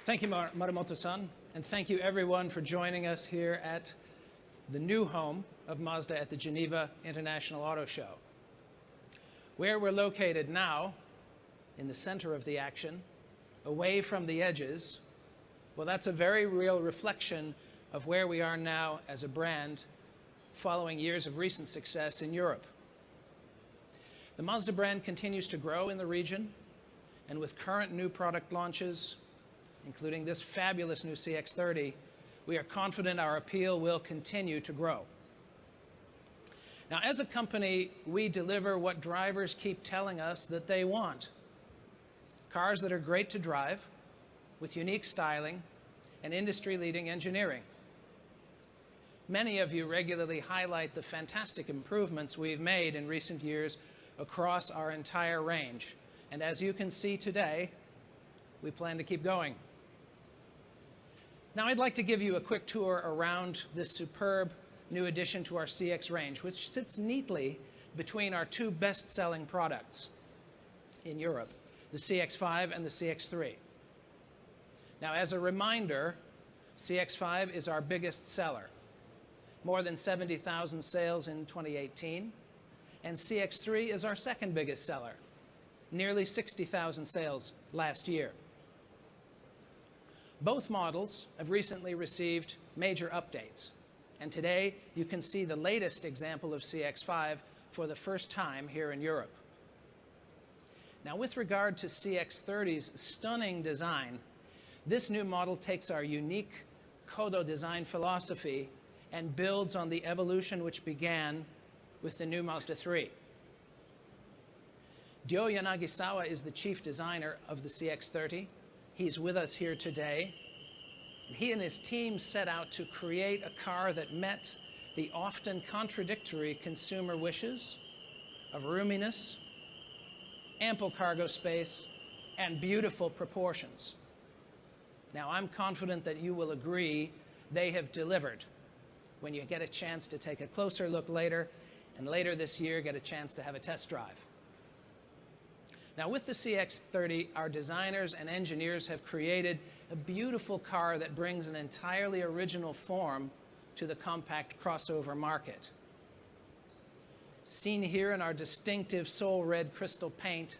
Thank you, Muramoto-san, and thank you everyone for joining us here at the new home of Mazda at the Geneva International Auto Show. Where we're located now, in the center of the action, away from the edges, well, that's a very real reflection of where we are now as a brand following years of recent success in Europe. The Mazda brand continues to grow in the region, and with current new product launches, including this fabulous new CX-30, we are confident our appeal will continue to grow. Now, as a company, we deliver what drivers keep telling us that they want. Cars that are great to drive, with unique styling and industry-leading engineering. Many of you regularly highlight the fantastic improvements we've made in recent years across our entire range. And as you can see today, we plan to keep going. Now, I'd like to give you a quick tour around this superb new addition to our CX range, which sits neatly between our two best-selling products in Europe, the CX-5 and the CX-3. Now, as a reminder, CX-5 is our biggest seller, more than 70,000 sales in 2018, and CX-3 is our second biggest seller, nearly 60,000 sales last year. Both models have recently received major updates, and today you can see the latest example of CX-5 for the first time here in Europe. Now, with regard to CX-30's stunning design, this new model takes our unique Kodo design philosophy and builds on the evolution which began with the new Mazda 3. Ryo Yanagisawa is the chief designer of the CX-30. He's with us here today. He and his team set out to create a car that met the often contradictory consumer wishes of roominess, ample cargo space, and beautiful proportions. Now, I'm confident that you will agree they have delivered when you get a chance to take a closer look later, and later this year get a chance to have a test drive. Now, with the CX-30, our designers and engineers have created a beautiful car that brings an entirely original form to the compact crossover market. Seen here in our distinctive soul red crystal paint,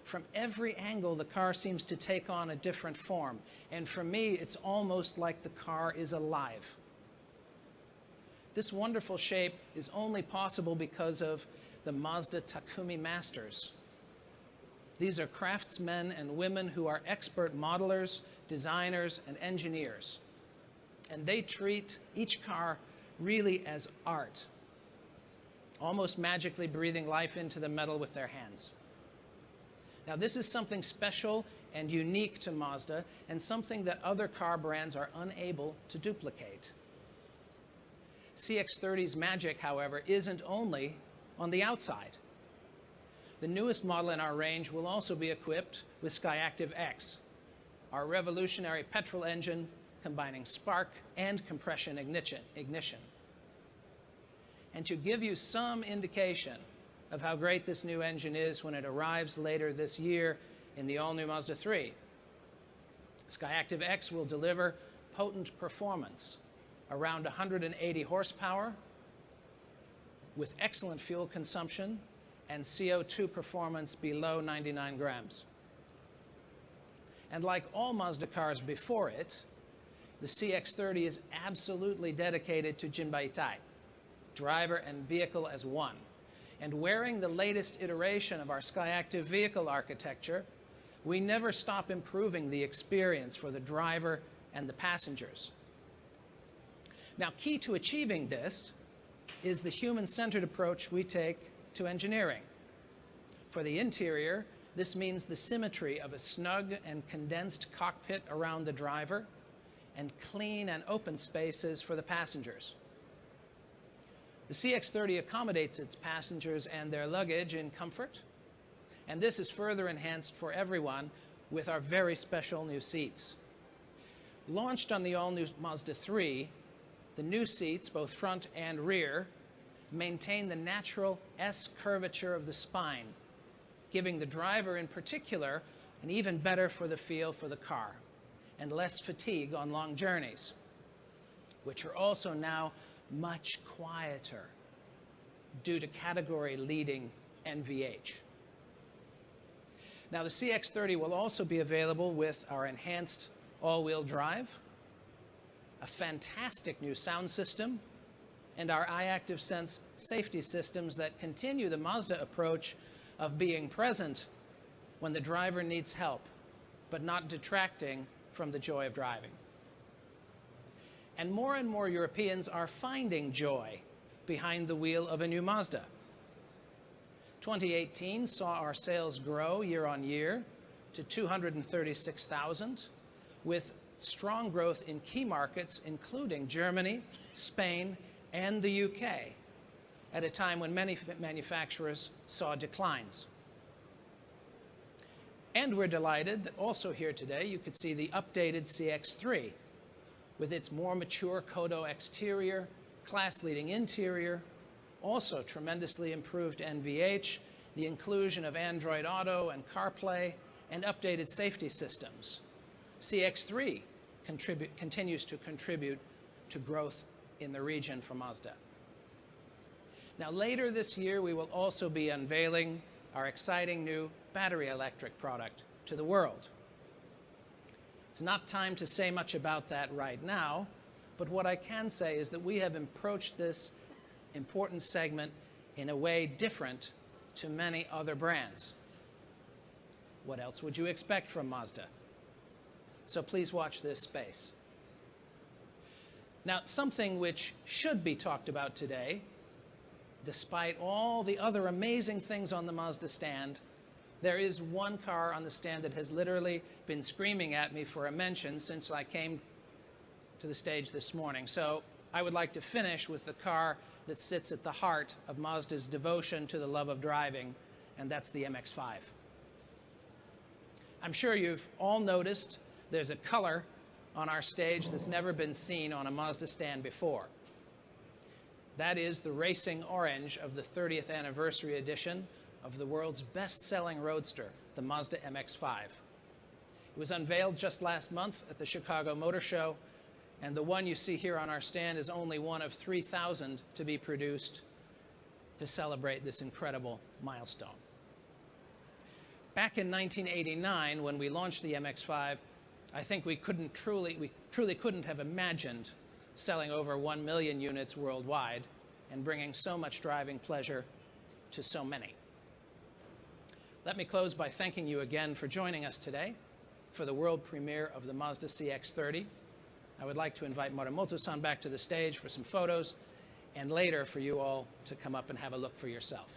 from every angle the car seems to take on a different form. And for me, it's almost like the car is alive. This wonderful shape is only possible because of the Mazda Takumi Masters. These are craftsmen and women who are expert modelers, designers, and engineers. And they treat each car really as art, almost magically breathing life into the metal with their hands. Now, this is something special and unique to Mazda, and something that other car brands are unable to duplicate. CX-30's magic, however, isn't only on the outside. The newest model in our range will also be equipped with Skyactiv X, our revolutionary petrol engine combining spark and compression ignition. And to give you some indication of how great this new engine is when it arrives later this year in the all-new Mazda 3, Skyactiv X will deliver potent performance, around 180 horsepower, with excellent fuel consumption and CO2 performance below 99 grams. And like all Mazda cars before it, the CX-30 is absolutely dedicated to Jinba Ittai, driver and vehicle as one. And wearing the latest iteration of our Skyactiv vehicle architecture, we never stop improving the experience for the driver and the passengers. Now, key to achieving this is the human-centered approach we take to engineering. For the interior, this means the symmetry of a snug and condensed cockpit around the driver and clean and open spaces for the passengers. The CX-30 accommodates its passengers and their luggage in comfort, and this is further enhanced for everyone with our very special new seats. Launched on the all-new Mazda 3, the new seats, both front and rear, maintain the natural S curvature of the spine, giving the driver in particular an even better for the feel for the car. and less fatigue on long journeys, which are also now much quieter due to category-leading NVH. Now, the CX-30 will also be available with our enhanced all-wheel drive, a fantastic new sound system, and our iActive-Sense safety systems that continue the Mazda approach of being present when the driver needs help, but not detracting from the joy of driving. And more Europeans are finding joy behind the wheel of a new Mazda. 2018 saw our sales grow year on year to 236,000, with strong growth in key markets, including Germany, Spain, and the UK, at a time when many manufacturers saw declines. And we're delighted that also here today you could see the updated CX-3 with its more mature Kodo exterior, class-leading interior, also tremendously improved NVH, the inclusion of Android Auto and CarPlay, and updated safety systems. CX-3 continues to contribute to growth in the region for Mazda. Now, later this year, we will also be unveiling our exciting new battery electric product to the world. It's not time to say much about that right now, but what I can say is that we have approached this important segment in a way different to many other brands. What else would you expect from Mazda? So please watch this space. Now, something which should be talked about today, despite all the other amazing things on the Mazda stand, there is one car on the stand that has literally been screaming at me for a mention since I came to the stage this morning. So I would like to finish with the car that sits at the heart of Mazda's devotion to the love of driving, and that's the MX-5. I'm sure you've all noticed there's a color on our stage that's never been seen on a Mazda stand before. That is the racing orange of the 30th anniversary edition of the world's best-selling roadster, the Mazda MX-5. It was unveiled just last month at the Chicago Motor Show, and the one you see here on our stand is only one of 3,000 to be produced to celebrate this incredible milestone. Back in 1989, when we launched the MX-5, I think we truly couldn't have imagined selling over 1 million units worldwide and bringing so much driving pleasure to so many. Let me close by thanking you again for joining us today for the world premiere of the Mazda CX-30. I would like to invite Morimoto-san back to the stage for some photos, and later for you all to come up and have a look for yourself.